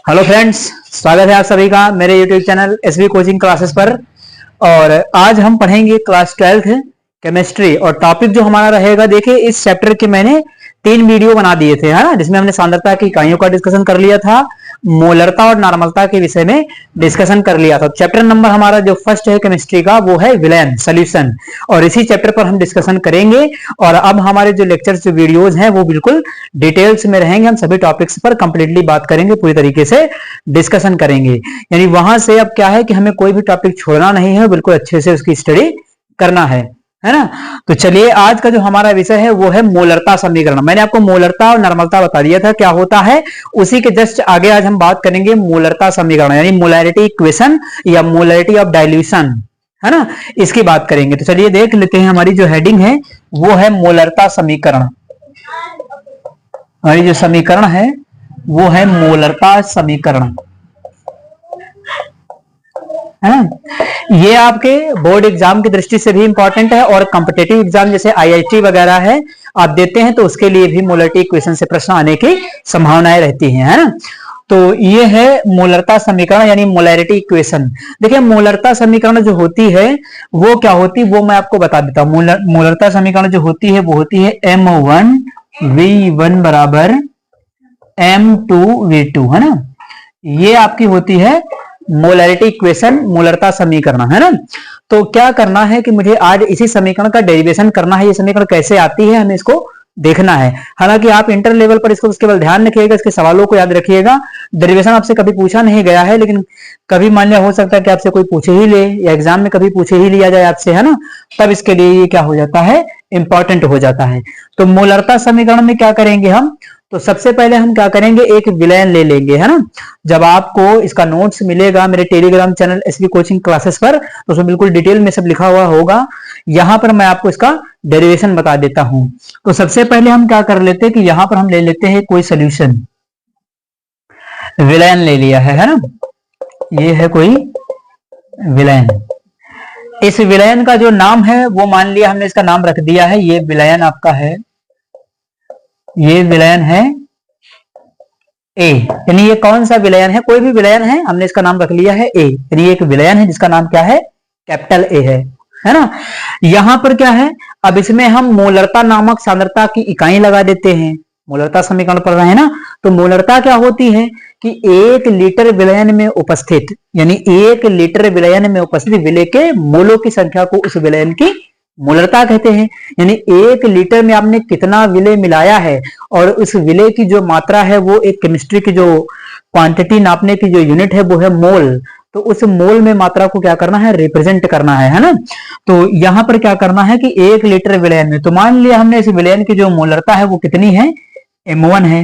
Hello friends, स्वागत है आप सभी का मेरे YouTube channel SB coaching classes पर। और आज हम पढ़ेंगे क्लास 12th केमिस्ट्री। और टॉपिक जो हमारा रहेगा, देखिए इस चैप्टर के मैंने 3 वीडियो बना दिए थे, है ना, जिसमें हमने सांद्रता की इकाइयों का डिस्कशन कर लिया था, मोलरता और नॉर्मलता के विषय में डिस्कशन कर लिया था। चैप्टर नंबर हमारा जो फर्स्ट है केमिस्ट्री का, वो है विलयन सॉल्यूशन, और इसी चैप्टर पर हम डिस्कशन करेंगे। और अब हमारे जो लेक्चर्स जो वीडियोस हैं वो बिल्कुल डिटेल्स में रहेंगे, हम सभी टॉपिक्स पर कंप्लीटली बात करेंगे, पूरी तरीके से डिस्कशन करेंगे। यानी वहां से अब क्या है कि हमें कोई भी टॉपिक छोड़ना नहीं है, बिल्कुल अच्छे से उसकी स्टडी करना है ना। तो चलिए, आज का जो हमारा विषय है वो है मोलरता समीकरण। मैंने आपको मोलरता और नॉर्मलता बता दिया था क्या होता है, उसी के जस्ट आगे आज हम बात करेंगे मोलरता समीकरण, यानी मोलैरिटी इक्वेशन या मोलैरिटी ऑफ डाइल्यूशन, है ना, इसकी बात करेंगे। तो चलिए देख लेते हैं, हमारी जो हेडिंग है वो है मोलरता समीकरण। हमारी जो समीकरण है वो है मोलरता समीकरण, है ना। ये आपके बोर्ड एग्जाम की दृष्टि से भी इंपॉर्टेंट है, और कॉम्पिटेटिव एग्जाम जैसे आईआईटी वगैरह है आप देते हैं तो उसके लिए भी मोलरिटी इक्वेशन से प्रश्न आने की संभावनाएं रहती हैं, है ना। तो ये है मोलरता समीकरण यानी मोलैरिटी इक्वेशन। देखिए मोलरता समीकरण जो होती है वो क्या होती है वो मैं आपको बता देता हूँ। मोलरता समीकरण जो होती है वो होती है M1V1 बराबर M2V2, है ना। ये आपकी होती है मोलैरिटी इक्वेशन, मोलरता समीकरण, है ना। तो क्या करना है कि मुझे आज इसी समीकरण का डेरिवेशन करना है। ये समीकरण कैसे आती है हमें इसको देखना है। हालांकि आप इंटर लेवल पर इसको केवल ध्यान रखिएगा, इसके सवालों को याद रखिएगा। डेरिवेशन आपसे कभी पूछा नहीं गया है, लेकिन कभी मान लिया हो सकता है कि आपसे कोई पूछे ही ले, या एग्जाम में कभी पूछे ही लिया जाए आपसे, है ना, तब इसके लिए ये क्या हो जाता है, इंपॉर्टेंट हो जाता है। तो मोलरता समीकरण में क्या करेंगे हम, तो सबसे पहले हम क्या करेंगे, एक विलयन ले लेंगे, है ना। जब आपको इसका नोट्स मिलेगा मेरे Telegram channel SB coaching classes पर, तो उसमें बिल्कुल डिटेल में सब लिखा हुआ होगा। यहां पर मैं आपको इसका डेरिवेशन बता देता हूं। तो सबसे पहले हम क्या कर लेते हैं कि यहां पर हम ले लेते हैं कोई सोल्यूशन, विलयन ले लिया है ना। ये है कोई विलयन। इस विलयन का जो नाम है वो मान लिया हमने इसका नाम रख दिया है, ये विलयन आपका है, ये विलयन है ए। यानी ये कौन सा विलयन है, कोई भी विलयन है, हमने इसका नाम रख लिया है ए। यानी एक विलयन है जिसका नाम क्या है, कैपिटल ए है ना। यहां पर क्या है, अब इसमें हम मोलरता नामक सांद्रता की इकाई लगा देते हैं। मोलरता समीकरण पढ़ रहे हैं ना, तो मोलरता क्या होती है कि 1 लीटर विलयन में उपस्थित, यानी 1 लीटर विलयन में उपस्थित विलय के मोलों की संख्या को उस विलयन की मोलरता कहते हैं। यानी 1 लीटर में आपने कितना विलय मिलाया है, और उस विलय की जो मात्रा है वो एक केमिस्ट्री की जो क्वांटिटी नापने की जो यूनिट है वो है मोल। तो उस मोल में मात्रा को क्या करना है, रिप्रेजेंट करना है ना। तो यहां पर क्या करना है कि 1 लीटर विलयन में, तो मान लिया हमने इस विलयन की जो मोलरता है वो कितनी है, M1 है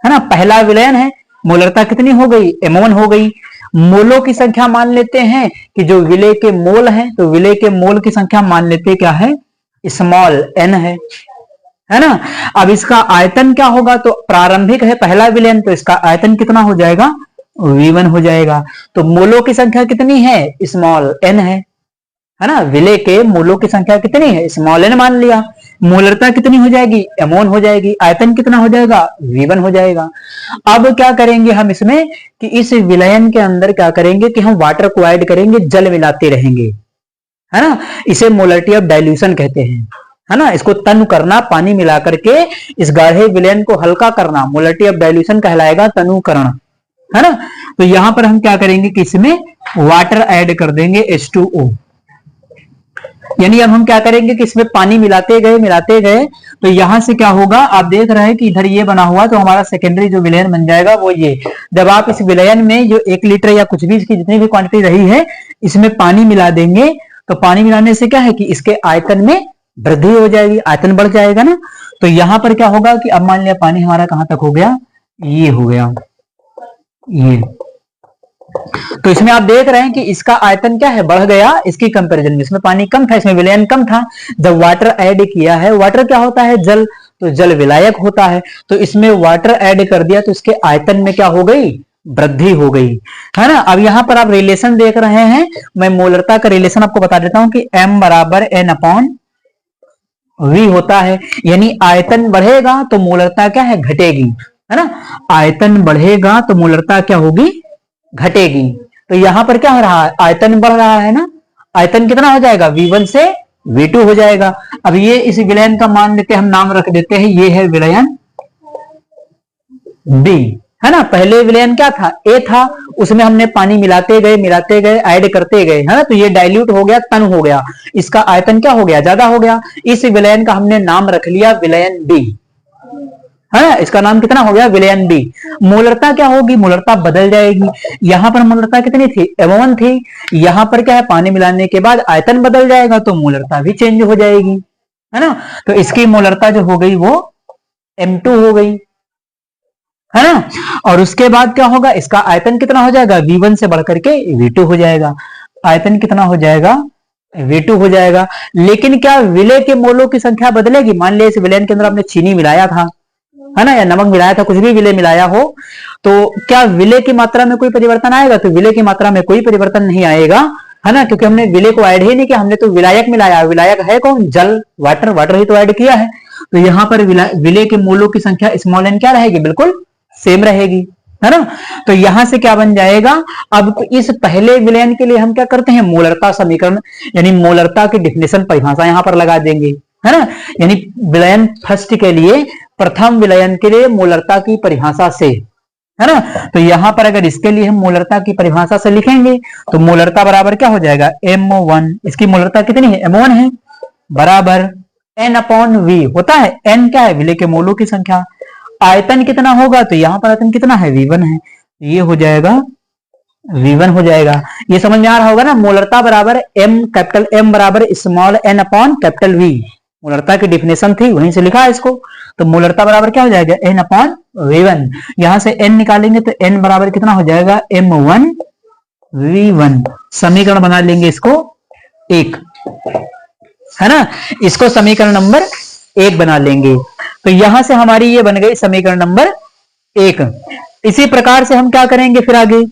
ना। पहला विलयन है, मोलरता कितनी हो गई, M1 हो गई। मोलों की संख्या मान लेते हैं कि जो विलय के मोल हैं, तो विलय के मोल की संख्या मान लेते हैं क्या है, स्मॉल n है ना। अब इसका आयतन क्या होगा, तो प्रारंभिक है पहला विलयन, तो इसका आयतन कितना हो जाएगा, V1 हो जाएगा। तो मोलों की संख्या कितनी है, स्मॉल n है ना। विलय के मोलों की संख्या कितनी है, स्मॉल n मान लिया। मोलरता कितनी हो जाएगी, M1 हो जाएगी। आयतन कितना हो जाएगा, V1 हो जाएगा। अब क्या करेंगे हम इसमें कि इस विलयन के अंदर क्या करेंगे कि हम वाटर को ऐड करेंगे, जल मिलाते रहेंगे, है ना। इसे मोलरिटी ऑफ डाइल्यूशन कहते हैं, है ना। इसको तन करना, पानी मिला करके इस गाढ़े विलयन को हल्का करना, मोलरिटी ऑफ डाइल्यूशन कहलाएगा, तनुकरण, है ना। तो यहां पर हम क्या करेंगे कि इसमें वाटर ऐड कर देंगे, H2O। यानी अब हम क्या करेंगे कि इसमें पानी मिलाते गए, तो यहां से क्या होगा, आप देख रहे हैं कि इधर ये बना हुआ, तो हमारा सेकेंडरी जो विलयन बन जाएगा वो ये। जब आप इस विलयन में जो 1 लीटर या कुछ भी इसकी जितनी भी क्वांटिटी रही है, इसमें पानी मिला देंगे, तो पानी मिलाने से क्या है कि इसके आयतन में वृद्धि हो जाएगी, आयतन बढ़ जाएगा ना। तो यहां पर क्या होगा कि अब मान लिया पानी हमारा कहां तक हो गया, ये हो गया ये। तो इसमें आप देख रहे हैं कि इसका आयतन क्या है, बढ़ गया इसकी कंपैरिजन में। इसमें पानी कम था, इसमें विलयन कम था। जब वाटर ऐड किया है, वाटर क्या होता है, जल, तो जल विलायक होता है। तो इसमें वाटर ऐड कर दिया तो इसके आयतन में क्या हो गई, वृद्धि हो गई, है ना। अब यहां पर आप रिलेशन देख रहे हैं, मैं मोलरता का रिलेशन आपको बता देता हूं कि M बराबर N अपॉन V होता है। यानी आयतन बढ़ेगा तो मोलरता क्या है, घटेगी। है ना। आयतन बढ़ेगा तो मोलरता क्या होगी, घटेगी। तो यहां पर क्या हो रहा है, आयतन बढ़ रहा है ना, आयतन कितना हो जाएगा, V1 से V2 हो जाएगा। अब ये इस विलयन का मान लेते, हम नाम रख देते हैं, ये है विलयन B, है ना। पहले विलयन क्या था, A था, उसमें हमने पानी मिलाते गए ऐड करते गए, है ना, तो ये डाइल्यूट हो गया, तन हो गया, इसका आयतन क्या हो गया, ज्यादा हो गया। इस विलयन का हमने नाम रख लिया विलयन B, है ना, इसका नाम कितना हो गया, विलयन B। मोलरता क्या होगी, मोलरता बदल जाएगी। यहां पर मोलरता कितनी थी, M1 थी, यहां पर क्या है, पानी मिलाने के बाद आयतन बदल जाएगा तो मोलरता भी चेंज हो जाएगी, है ना। तो इसकी मोलरता जो हो गई वो M2 हो गई, है ना। और उसके बाद क्या होगा, इसका आयतन कितना हो जाएगा, V1 से बढ़कर के V2 हो जाएगा। आयतन कितना हो जाएगा, V2 हो जाएगा। लेकिन क्या विलय के मोलों की संख्या बदलेगी, मान लिया इस विलयन के अंदर आपने चीनी मिलाया था, है ना, या नमक मिलाया था, कुछ भी विलय मिलाया हो, तो क्या विलय की मात्रा में कोई परिवर्तन आएगा, तो विलय की मात्रा में कोई परिवर्तन नहीं आएगा, है ना, क्योंकि हमने विलय को ऐड ही नहीं किया, हमने तो विलायक मिलाया। विलायक है कौन, जल, वाटर, वाटर ही तो ऐड किया है। तो यहां पर विलय के मोलों की संख्या स्मॉल n क्या रहेगी, बिल्कुल सेम रहेगी, है ना। तो यहां से क्या बन जाएगा, अब इस पहले विलयन के लिए हम क्या करते हैं, मोलरता समीकरण, यानी मोलरता की डिफिनेशन परिभाषा यहां पर लगा देंगे, है ना। यानी विलयन फर्स्ट के लिए, प्रथम विलयन के लिए मोलरता की परिभाषा से, है ना। तो यहां पर अगर इसके लिए हम मोलरता की परिभाषा से लिखेंगे तो मोलरता बराबर क्या हो जाएगा, M1, इसकी मोलरता कितनी है, M1 है, बराबर N/V होता है, N क्या है, विलय के मोलों की संख्या। आयतन कितना होगा, तो यहां पर आयतन कितना है, V1 है, ये हो जाएगा V1 हो जाएगा। ये समझ में आ रहा होगा ना, मोलरता बराबर M, कैपिटल M बराबर small n upon capital V, मोलरता की डिफिनेशन थी, वहीं से लिखा है इसको। तो मोलरता बराबर क्या हो जाएगा, N/V1। यहां से n निकालेंगे तो n बराबर कितना हो जाएगा, M1V1। समीकरण बना लेंगे इसको 1, है ना, इसको समीकरण नंबर 1 बना लेंगे। तो यहां से हमारी ये बन गई समीकरण नंबर 1। इसी प्रकार से हम क्या करेंगे फिर आगे,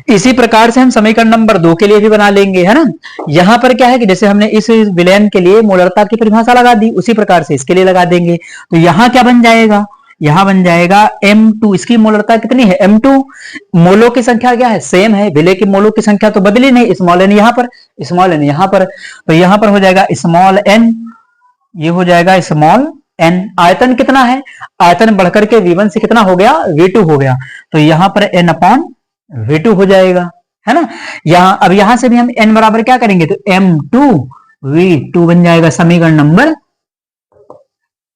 इसी प्रकार से हम समीकरण नंबर 2 के लिए भी बना लेंगे, है ना। यहां पर क्या है कि जैसे हमने इस विलयन के लिए मोलरता की परिभाषा लगा दी, उसी प्रकार से इसके लिए लगा देंगे। तो यहां क्या बन जाएगा, यहां बन जाएगा M2, इसकी मोलरता कितनी है, M2। मोलों की संख्या क्या है, सेम है, विलय की मोलों की संख्या तो बदली नहीं, स्मॉल n यहां पर, स्मॉल n यहां पर, तो यहां पर हो जाएगा स्मॉल n, ये हो जाएगा स्मॉल n। आयतन कितना है, आयतन बढ़कर के V1 से कितना हो गया, V2 हो गया, तो यहां पर N/V2 हो जाएगा, है ना। अब यहां से भी हम n बराबर क्या करेंगे, तो M2V2 बन जाएगा। समीकरण नंबर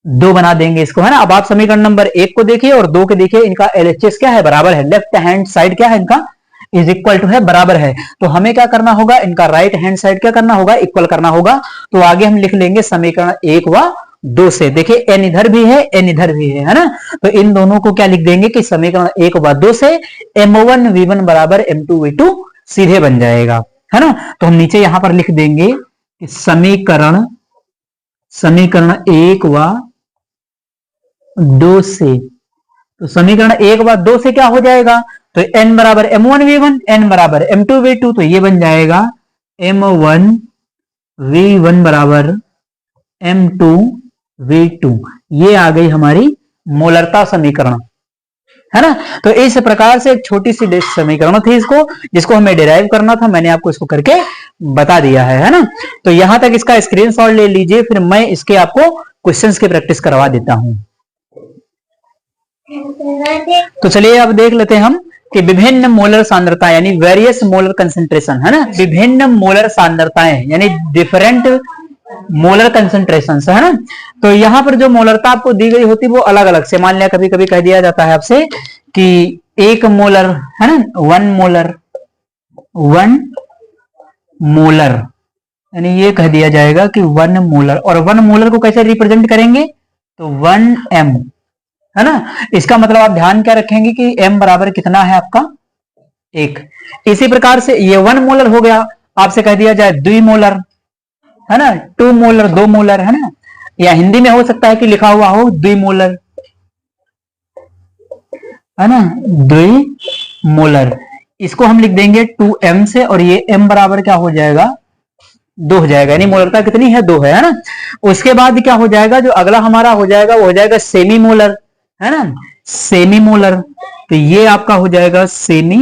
2 बना देंगे इसको, है ना। अब आप समीकरण नंबर 1 को देखिए और 2 के देखिए, इनका LHS क्या है, बराबर है, लेफ्ट हैंड साइड क्या है इनका, इज इक्वल टू है, बराबर है। तो हमें क्या करना होगा, इनका राइट हैंड साइड क्या करना होगा, इक्वल करना होगा। तो आगे हम लिख लेंगे समीकरण 1 व 2 से, देखिए n इधर भी है, n इधर भी है ना। तो इन दोनों को क्या लिख देंगे कि समीकरण 1 व 2 से M1V1 बराबर M2V2 सीधे बन जाएगा, है ना। तो हम नीचे यहां पर लिख देंगे कि समीकरण 1 व 2 से, तो समीकरण 1 व 2 से क्या हो जाएगा, तो n बराबर M1V1, n बराबर M2V2, तो ये बन जाएगा M1V1 बराबर M2V2। ये आ गई हमारी मोलरता समीकरण, है ना। तो इस प्रकार से एक छोटी सी समीकरण थी इसको, जिसको हमें डिराइव करना था, मैंने आपको इसको करके बता दिया है ना। तो यहां तक इसका स्क्रीनशॉट ले लीजिए, फिर मैं इसके आपको क्वेश्चंस की प्रैक्टिस करवा देता हूं। तो चलिए अब देख लेते हैं हम कि विभिन्न मोलर सांद्रता यानी वेरियस मोलर कंसेंट्रेशन, है ना, विभिन्न मोलर सांद्रताएं यानी डिफरेंट मोलर कंसेंट्रेशन, है ना। तो यहां पर जो मोलरता आपको दी गई होती है वो अलग अलग से, मान लिया कभी कभी कह दिया जाता है आपसे कि 1 मोलर, है ना, 1 मोलर यानी ये कह दिया जाएगा कि 1 मोलर, और 1 मोलर को कैसे रिप्रेजेंट करेंगे, तो 1m, है ना। इसका मतलब आप ध्यान क्या रखेंगे कि m बराबर कितना है आपका 1। इसी प्रकार से ये 1 मोलर हो गया, आपसे कह दिया जाए 2 मोलर, है ना, 2 मोलर 2 मोलर, है ना, या हिंदी में हो सकता है कि लिखा हुआ हो 2 मोलर, है ना, 2 मोलर। इसको हम लिख देंगे 2m से, और ये m बराबर क्या हो जाएगा 2 हो जाएगा, यानी मोलरता कितनी है 2 है ना। उसके बाद क्या हो जाएगा, जो अगला हमारा हो जाएगा वो हो जाएगा सेमी मोलर, है ना, सेमी मोलर। तो ये आपका हो जाएगा सेमी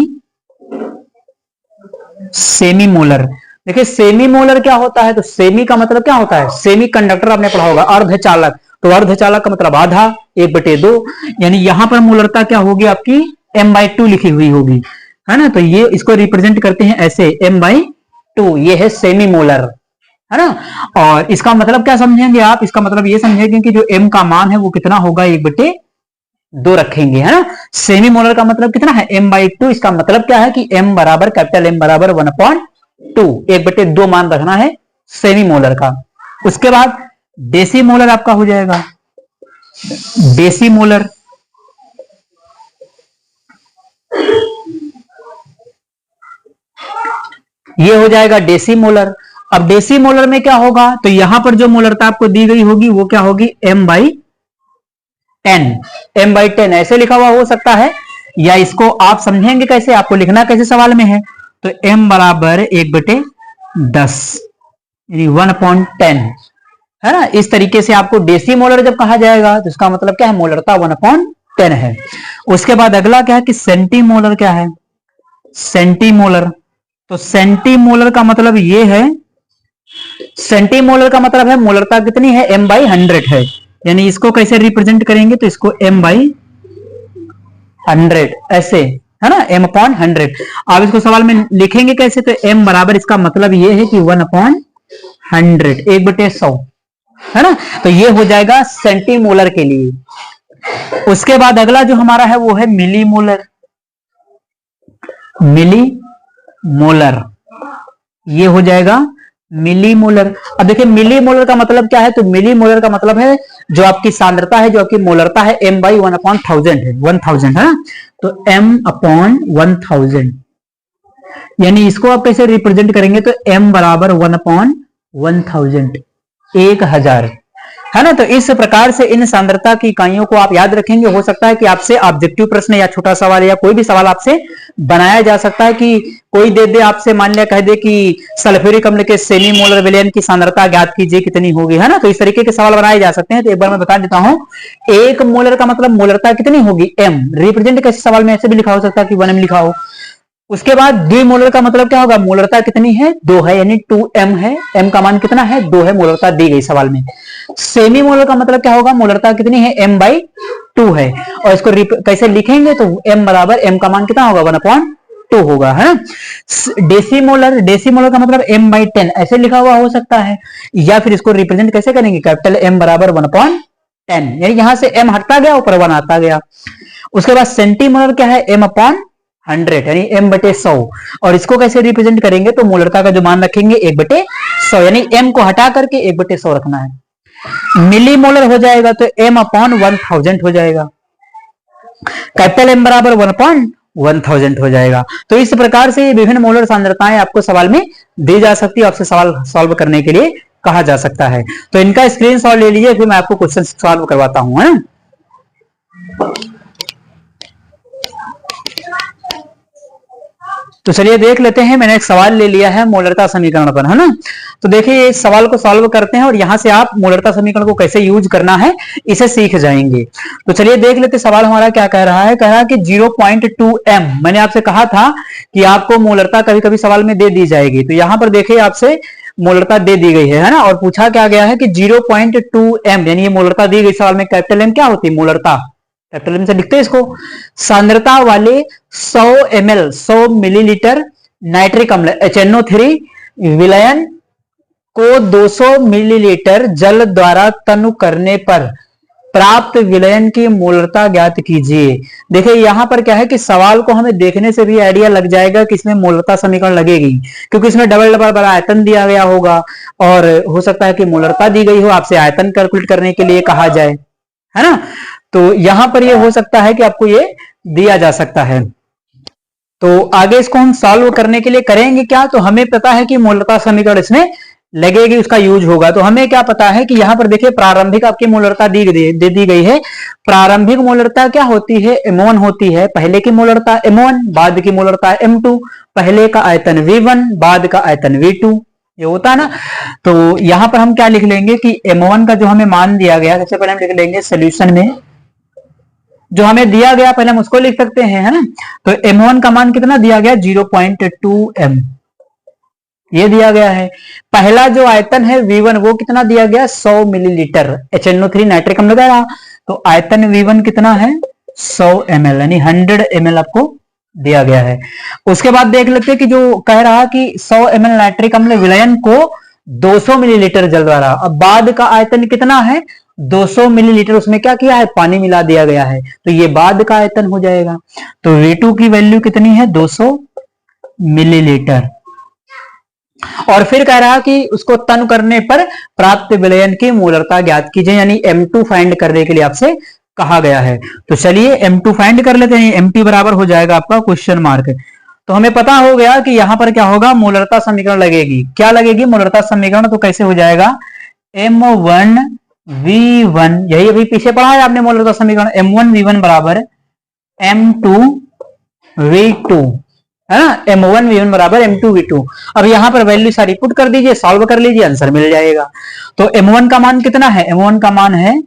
मोलर। देखिए सेमी मोलर क्या होता है, तो सेमी का मतलब क्या होता है, सेमी कंडक्टर आपने पढ़ा होगा, अर्धचालक। तो अर्धचालक का मतलब आधा, 1/2, यानी यहां पर मोलरता क्या होगी आपकी m/2 लिखी हुई होगी, है ना। तो ये इसको रिप्रेजेंट करते हैं ऐसे m/2, ये है सेमी मोलर, है ना। और इसका मतलब क्या समझेंगे आप, इसका मतलब ये समझेंगे कि जो m का मान है वो कितना होगा, 1/2 रखेंगे, है ना। सेमी मोलर का मतलब कितना है, m/2। इसका मतलब क्या है कि m बराबर, कैपिटल M बराबर 1/2, 1/2 मान रखना है सेमी मोलर का। उसके बाद डेसी मोलर आपका हो जाएगा, डेसी मोलर। ये हो जाएगा डेसी मोलर। अब डेसी मोलर में क्या होगा, तो यहां पर जो मोलरता आपको दी गई होगी वो क्या होगी, m/10 ऐसे लिखा हुआ हो सकता है, या इसको आप समझेंगे कैसे, आपको लिखना कैसे सवाल में है, तो m बराबर 1/10 यानी 1/10, है ना। इस तरीके से आपको डेसी मोलर जब कहा जाएगा तो इसका मतलब क्या है, मोलरता 1/10 है। उसके बाद अगला क्या है कि सेंटीमोलर, क्या है सेंटीमोलर। तो सेंटीमोलर का मतलब ये है, सेंटीमोलर का मतलब है मोलरता कितनी है, m/100 है, यानी इसको कैसे रिप्रेजेंट करेंगे, तो इसको m/100 ऐसे, है ना, m/100। आप इसको सवाल में लिखेंगे कैसे, तो m बराबर, इसका मतलब ये है कि 1/100, 1/100, है ना। तो ये हो जाएगा सेंटीमोलर के लिए। उसके बाद अगला जो हमारा है वो है मिलीमोलर, मिलीमोलर, ये हो जाएगा मिलीमोलर। अब देखिए मिलीमोलर का मतलब क्या है, तो मिलीमोलर का मतलब है जो आपकी सांद्रता है, जो आपकी मोलरता है m/1/1000 है, 1000 है ना। तो m/1000, यानी इसको आप कैसे रिप्रेजेंट करेंगे, तो m बराबर 1/1000, 1000, है ना। तो इस प्रकार से इन सांद्रता की इकाइयों को आप याद रखेंगे। हो सकता है कि आपसे ऑब्जेक्टिव प्रश्न या छोटा सवाल या कोई भी सवाल आपसे बनाया जा सकता है, कि कोई दे दे आपसे, मान लिया कह दे कि सल्फ्यूरिक अम्ल के सेमी मोलर विलयन की सांद्रता ज्ञात कीजिए कितनी होगी, है ना। तो इस तरीके के सवाल बनाए जा सकते हैं। तो एक बार मैं बता देता हूं, 1 मोलर का मतलब मोलरता कितनी होगी, m, रिप्रेजेंट कैसे सवाल में ऐसे भी लिखा हो सकता है कि 1m लिखा हो। उसके बाद द्विमोलर का मतलब क्या होगा, मोलरता कितनी है 2 है, यानी 2m है, m का मान कितना है 2 है, मोलरता दी गई सवाल में। सेमी मोलर का मतलब क्या होगा, मोलरता कितनी है m/2 है, और इसको कैसे लिखेंगे, तो m बराबर, m का मान कितना होगा 1/2 होगा, है। डेसीमोलर, डेसीमोलर का मतलब m/10 ऐसे लिखा हुआ हो सकता है, या फिर इसको रिप्रेजेंट कैसे करेंगे, कैपिटल M बराबर 1/10, यानी यहां से m हटता गया, ऊपर 1 आता गया। उसके बाद सेंटीमोलर क्या है, m/100 यानी m/100, और इसको कैसे रिप्रेजेंट करेंगे, तो मोलरता का जो मान रखेंगे 1/100, यानी m को हटा करके 1/100 रखना है। मिलीमोलर हो जाएगा तो m/1000 हो जाएगा, कैपिटल M बराबर 1/1000 हो जाएगा। तो इस प्रकार से विभिन्न मोलर सांद्रताएं आपको सवाल में दी जा सकती है, आपसे सवाल सॉल्व करने के लिए कहा जा सकता है। तो इनका स्क्रीनशॉट ले लीजिए, फिर मैं आपको क्वेश्चन सॉल्व करवाता हूं, है। तो चलिए देख लेते हैं, मैंने एक सवाल ले लिया है मोलरता समीकरण पर, है ना। तो देखिए इस सवाल को सॉल्व करते हैं और यहां से आप मोलरता समीकरण को कैसे यूज करना है इसे सीख जाएंगे। तो चलिए देख लेते, सवाल हमारा क्या कह रहा है, कह रहा है कि 0.2m, मैंने आपसे कहा था कि आपको मोलरता कभी कभी सवाल में दे दी जाएगी। तो यहां पर देखिए आपसे मोलरता दे दी गई है ना, और पूछा क्या गया है कि 0.2m, यानी ये मोलरता दी गई सवाल में, कैपिटल M क्या होती है, मोलरता, कैपिटल M से लिखते हैं इसको। सांद्रता वाले 100 ml 100 मिलीलीटर नाइट्रिक अम्ल HNO3 विलयन को 200 मिलीलीटर जल द्वारा तनु करने पर प्राप्त विलयन की मोलरता ज्ञात कीजिए। देखिए यहां पर क्या है कि सवाल को हमें देखने से भी आइडिया लग जाएगा कि इसमें मोलरता समीकरण लगेगी, क्योंकि इसमें डबल डबल बड़ा आयतन दिया गया होगा, और हो सकता है कि मोलरता दी गई हो, आपसे आयतन कैलकुलेट करने के लिए कहा जाए, है ना। तो यहां पर ये हो सकता है कि आपको ये दिया जा सकता है। तो आगे इसको हम सॉल्व करने के लिए करेंगे क्या, तो हमें पता है कि मोलरता समीकरण इसमें लगेगी, उसका यूज होगा। तो हमें क्या पता है कि यहां पर देखिए प्रारंभिक आपकी मोलरता दी गई है। प्रारंभिक मोलरता क्या होती है, m1 होती है, पहले की मोलरता m1, बाद की मोलरता m2, पहले का आयतन v1, बाद का आयतन v2, ये होता है ना। तो यहां पर हम क्या लिख लेंगे कि M1 का जो हमें मान दिया गया, सबसे पहले हम लिख लेंगे सोल्यूशन में जो हमें दिया गया, पहले हम उसको लिख सकते हैं, है ना। तो M1 का मान कितना दिया गया, 0.2 m ये दिया गया है। पहला जो आयतन है V1 वो कितना दिया गया, 100 मिलीलीटर HNO3 नाइट्रिक अम्ल का। तो आयतन V1 कितना है, 100 ml, यानी 100 ml आपको दिया गया है। उसके बाद देख लेते हैं कि जो कह रहा कि 100 ml नाइट्रिक अम्ल विलयन को 200 मिलीलीटर जल द्वारा, अब बाद का आयतन कितना है 200 मिलीलीटर, उसमें क्या किया है, पानी मिला दिया गया है, तो ये बाद का आयतन हो जाएगा। तो V2 की वैल्यू कितनी है, 200 मिलीलीटर। और फिर कह रहा कि उसको तन करने पर प्राप्त विलयन की मोलरता ज्ञात कीजिए, यानी M2 फाइंड करने के लिए आपसे कहा गया है। तो चलिए M2 फाइंड कर लेते हैं। MT बराबर हो जाएगा आपका क्वेश्चन मार्क। तो हमें पता हो गया कि यहां पर क्या होगा, मोलरता समीकरण लगेगी। क्या लगेगी, मोलरता समीकरण। तो कैसे हो जाएगा, M1V1, यही अभी पीछे पढ़ा है आपने मोलरता समीकरण, M1V1 बराबर M2V2, है ना। M1V1 बराबर M2V2। अब यहां पर वैल्यू सारी पुट कर दीजिए, सॉल्व कर लीजिए, आंसर मिल जाएगा। तो M1 का मान कितना है, M1 का मान है,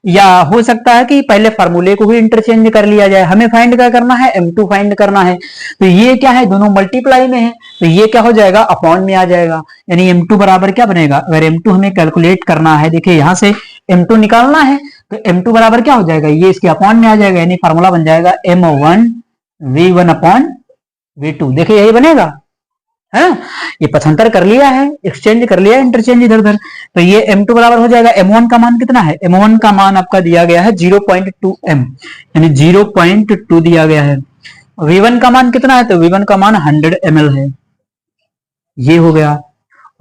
या हो सकता है कि पहले फार्मूले को भी इंटरचेंज कर लिया जाए। हमें फाइंड क्या करना है, M2 फाइंड करना है। तो ये क्या है, दोनों मल्टीप्लाई में है, तो ये क्या हो जाएगा, अपॉन में आ जाएगा, यानी M2 बराबर क्या बनेगा। अगर M2 हमें कैलकुलेट करना है, देखिए यहां से M2 निकालना है, तो M2 बराबर क्या हो जाएगा, ये इसके अपॉन में आ जाएगा, यानी फार्मूला बन जाएगा M1V1 अपॉन V2। देखिए यही बनेगा, है ये पथांतर कर लिया है, एक्सचेंज कर लिया, इंटरचेंज इधर उधर। तो ये M2 बराबर हो जाएगा, M1 का मान कितना है, M1 का मान आपका दिया गया है 0.2 m, यानी 0.2 दिया गया है। V1 का मान कितना है, तो V1 का मान 100 ml है, ये हो गया।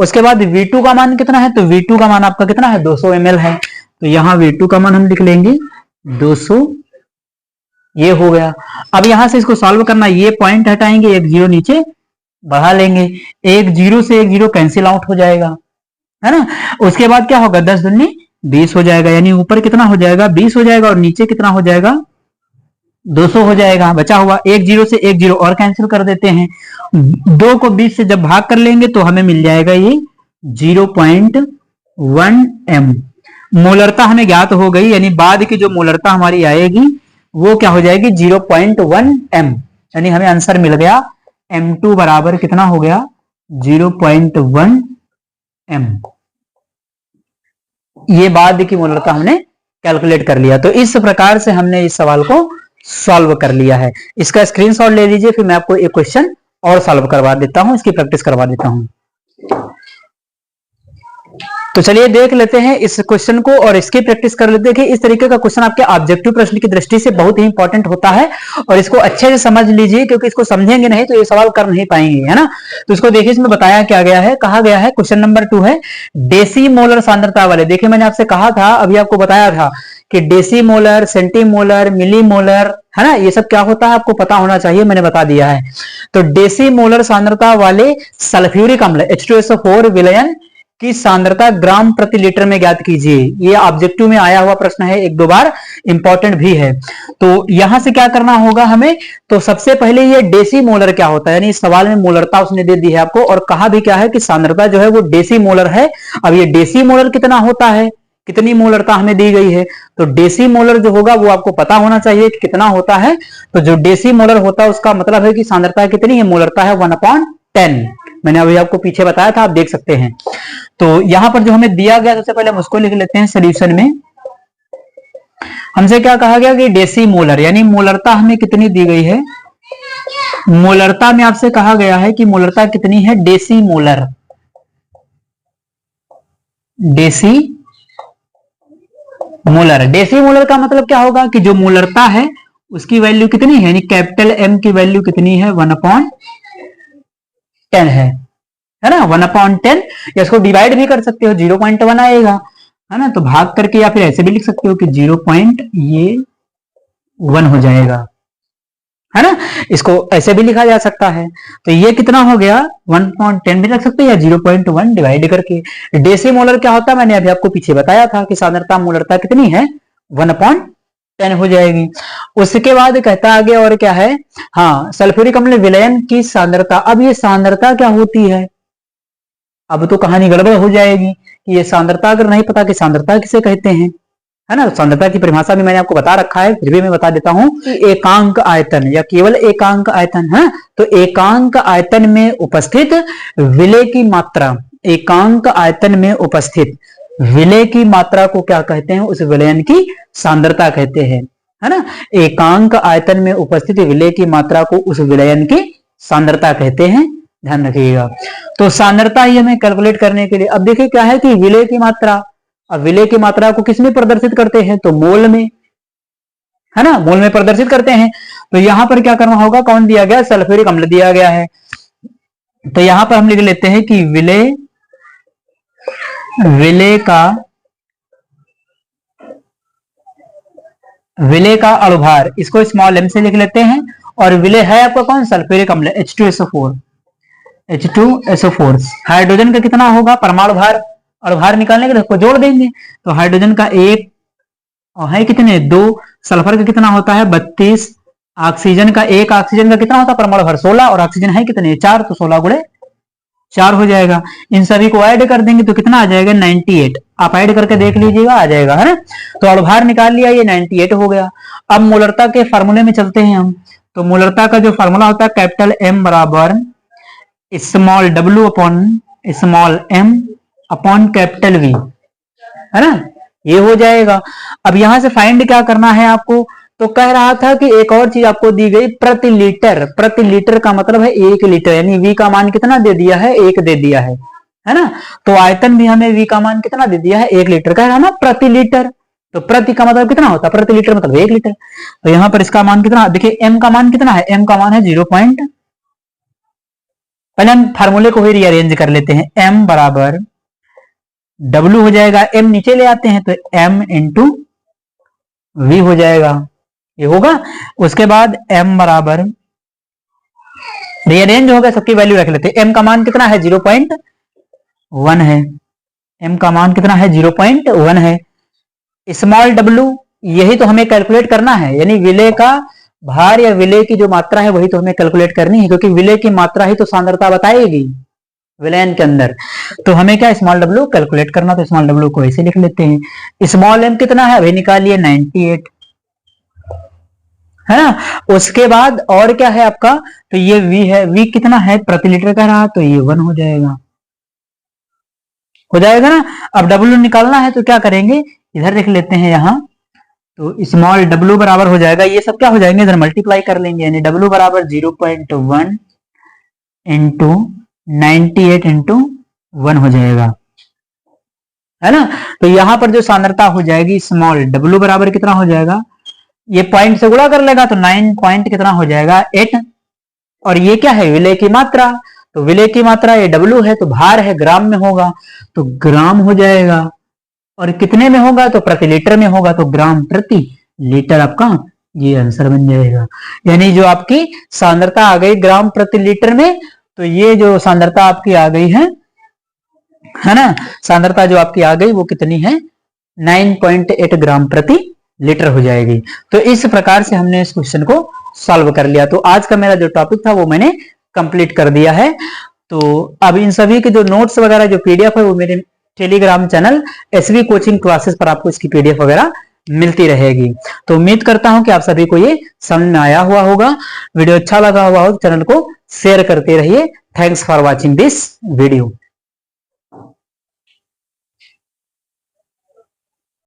उसके बाद V2 का मान कितना है, तो V2 का मान आपका कितना है, 200 ml है। तो यहां V2 का मान हम लिख लेंगे 200, ये हो गया। अब यहां से इसको सॉल्व करना, ये पॉइंट हटाएंगे, एक जीरो नीचे बढ़ा लेंगे, एक जीरो से एक जीरो कैंसिल आउट हो जाएगा, है ना। उसके बाद क्या होगा, 10 दूनी 20 हो जाएगा, यानी ऊपर कितना हो जाएगा, 20 हो जाएगा, और नीचे कितना हो जाएगा, 200 हो जाएगा। बचा हुआ एक जीरो से एक जीरो और कैंसिल कर देते हैं, 2 को 20 से जब भाग कर लेंगे तो हमें मिल जाएगा ये 0.1 m। मोलरता हमें ज्ञात हो गई, यानी बाद की जो मोलरता हमारी आएगी वो क्या हो जाएगी, 0.1 m, यानी हमें आंसर मिल गया M2 बराबर कितना हो गया, 0.1 m। ये बाद की मोलरता हमने कैलकुलेट कर लिया। तो इस प्रकार से हमने इस सवाल को सॉल्व कर लिया है। इसका स्क्रीनशॉट ले लीजिए, फिर मैं आपको एक क्वेश्चन और सॉल्व करवा देता हूं, इसकी प्रैक्टिस करवा देता हूं। तो चलिए देख लेते हैं इस क्वेश्चन को और इसकी प्रैक्टिस कर लेते हैं कि इस तरीके का क्वेश्चन आपके ऑब्जेक्टिव प्रश्न की दृष्टि से बहुत ही इंपॉर्टेंट होता है, और इसको अच्छे से समझ लीजिए, क्योंकि इसको समझेंगे नहीं तो ये सवाल कर नहीं पाएंगे, है ना। तो इसको देखिए, इसमें बताया क्या गया है, कहा गया है, क्वेश्चन नंबर 2 है, डेसीमोलर सांद्रता वाले। देखिए मैंने आपसे कहा था, अभी आपको बताया था कि डेसीमोलर, सेंटीमोलर, मिलीमोलर, है ना, ये सब क्या होता है आपको पता होना चाहिए, मैंने बता दिया है। तो डेसीमोलर सांद्रता वाले सल्फ्यूरिक अम्ल H2SO4 विलयन की सांद्रता ग्राम प्रति लीटर में ज्ञात कीजिए। ये ऑब्जेक्टिव में आया हुआ प्रश्न है, एक दो बार, इंपॉर्टेंट भी है। तो यहां से क्या करना होगा हमें, तो सबसे पहले ये डेसीमोलर क्या होता है, यानी इस सवाल में मोलरता उसने दे दी है आपको, और कहा भी क्या है कि सांद्रता जो है वो डेसीमोलर है। अब ये डेसीमोलर कितना होता है, कितनी मोलरता हमें दी गई है, तो डेसीमोलर जो होगा वो आपको पता होना चाहिए कि कितना होता है। तो जो डेसीमोलर होता है उसका मतलब है कि सांद्रता कितनी है, मोलरता है 1/10। मैंने अभी आपको पीछे बताया था, आप देख सकते हैं। तो यहां पर जो हमें दिया गया, सबसे पहले हम उसको लिख लेते हैं सोल्यूशन में। हमसे क्या कहा गया कि डेसीमोलर, यानी मोलरता हमें कितनी दी गई है, मोलरता में आपसे कहा गया है कि मोलरता कितनी है, डेसीमोलर, डेसीमोलर। डेसीमोलर का मतलब क्या होगा कि जो मोलरता है उसकी वैल्यू कितनी है, यानी कैपिटल M की वैल्यू कितनी है, 1/10 है ना, 1/10। या इसको डिवाइड भी कर सकते हो, 0.1 आएगा, है ना, तो भाग करके, या फिर ऐसे भी लिख सकते हो कि 0.1 हो जाएगा, है ना। इसको ऐसे भी लिखा जा सकता है। तो ये कितना हो गया, 1/10 भी रख सकते हैं, या 0.1 डिवाइड करके। डेसीमोलर क्या होता है, मैंने अभी आपको पीछे बताया था कि सांद्रता मोलरता कितनी है, 1/10 हो जाएगी। उसके बाद कहता आगे और क्या है, हाँ, सल्फ्यूरिक अम्ल विलयन की सांद्रता। अब ये सांद्रता क्या होती है, अब तो कहानी गड़बड़ हो जाएगी कि ये सांद्रता अगर नहीं पता कि सांद्रता किसे कहते हैं, है ना। सांद्रता की परिभाषा भी मैंने आपको बता रखा है, फिर भी मैं बता देता हूं कि एकांक आयतन या केवल एकांक आयतन है। तो एकांक आयतन में उपस्थित विलय की मात्रा, एकांक आयतन में उपस्थित विलय की मात्रा को क्या कहते हैं, उस विलयन की सांद्रता कहते हैं, है ना। एकांक आयतन में उपस्थित विलय की मात्रा को उस विलयन की सांद्रता कहते हैं, ध्यान रखिएगा। तो सांद्रता ही हमें कैलकुलेट करने के लिए, अब देखिए क्या है कि विलय की मात्रा, अब विलय की मात्रा को किसमें प्रदर्शित करते हैं, तो मोल में, है ना, मोल में प्रदर्शित करते हैं। तो यहां पर क्या करना होगा, कौन दिया गया, सल्फ्यूरिक अम्ल दिया गया है। तो यहां पर हम लिख लेते हैं कि विलय का अणुभार, इसको स्मॉल m से लिख लेते हैं। और विलय है आपका कौन, सल्फ्यूरिक अम्ल H2SO4, H2SO4। हाइड्रोजन का कितना होगा, परमाणु भार, और भार निकालने के लिए इसको जोड़ देंगे। तो हाइड्रोजन का 1 और है कितने, 2, सल्फर का कितना होता है 32, ऑक्सीजन का 1, ऑक्सीजन का कितना होता है परमाणु भार 16, और ऑक्सीजन है कितने 4, तो 16 गुणे 4 हो जाएगा। इन सभी को ऐड कर देंगे तो कितना आ जाएगा 98, आप ऐड करके देख लीजिएगा, आ जाएगा, है ना। तो अणुभार निकाल लिया, ये 98 हो गया। अब मोलरता के फार्मूले में चलते हैं हम। तो मोलरता का जो फार्मूला होता है कैपिटल M बराबर small w upon small m upon capital V, है ना, ये हो जाएगा। अब यहां से फाइंड क्या करना है आपको, तो कह रहा था कि एक और चीज आपको दी गई, प्रति लीटर। प्रति लीटर का मतलब है 1 लीटर, यानी V का मान कितना दे दिया है, 1 दे दिया है ना। तो आयतन भी हमें V का मान कितना दे दिया है, 1 लीटर, कह रहा ना प्रति लीटर। तो प्रति का मतलब कितना होता है, प्रति लीटर मतलब 1 लीटर। तो यहां पर इसका मान कितना, देखिए M का मान कितना है, M का मान है 0. पहले हम फार्मूले को ही रीअरेंज कर लेते हैं। M बराबर W हो जाएगा, M नीचे ले आते हैं तो M इंटू V हो जाएगा, ये होगा। उसके बाद M बराबर रीअरेंज हो गया, सबकी वैल्यू रख लेते हैं। M का मान कितना है 0.1 है, M का मान कितना है 0.1 है। स्मॉल w, यही तो हमें कैलकुलेट करना है, यानी विलय का भार या विलय की जो मात्रा है वही तो हमें कैलकुलेट करनी है, क्योंकि विलय की मात्रा ही तो सांद्रता बताएगी विलयन के अंदर। तो हमें क्या स्मॉल w कैलकुलेट करना, तो स्मॉल w को ऐसे लिख लेते हैं। स्मॉल m कितना है, अभी निकालिए 98, है ना। उसके बाद और क्या है आपका, तो ये V है, V कितना है प्रति लीटर कह रहा, तो ये 1 हो जाएगा ना। अब W निकालना है तो क्या करेंगे, इधर देख लेते हैं यहां, तो स्मॉल w बराबर हो जाएगा, ये सब क्या हो जाएंगे, इधर मल्टीप्लाई कर लेंगे, यानी w बराबर 0.1 इंटू 98 इंटू 1 हो जाएगा, है ना। तो यहां पर जो सांद्रता हो जाएगी स्मॉल w बराबर कितना हो जाएगा, ये पॉइंट से गुणा कर लेगा तो 9 पॉइंट कितना हो जाएगा 8। और ये क्या है, विलय की मात्रा, तो विलय की मात्रा ये w है, तो भार है ग्राम में होगा, तो ग्राम हो जाएगा। और कितने में होगा, तो प्रति लीटर में होगा, तो ग्राम प्रति लीटर आपका ये आंसर बन जाएगा। यानी जो आपकी सांद्रता आ गई ग्राम प्रति लीटर में, तो ये जो सांद्रता आपकी आ गई है ना, सांद्रता जो आपकी आ गई वो कितनी है 9.8 ग्राम प्रति लीटर हो जाएगी। तो इस प्रकार से हमने इस क्वेश्चन को सॉल्व कर लिया। तो आज का मेरा जो टॉपिक था वो मैंने कंप्लीट कर दिया है। तो अब इन सभी के जो नोट्स वगैरह जो पीडीएफ है वो मेरे Telegram channel SV coaching classes पर आपको इसकी पीडीएफ वगैरह मिलती रहेगी। तो उम्मीद करता हूं कि आप सभी को ये समझ में आया हुआ होगा। वीडियो अच्छा लगा हुआ हो तो चैनल को शेयर करते रहिए। Thanks for watching this video.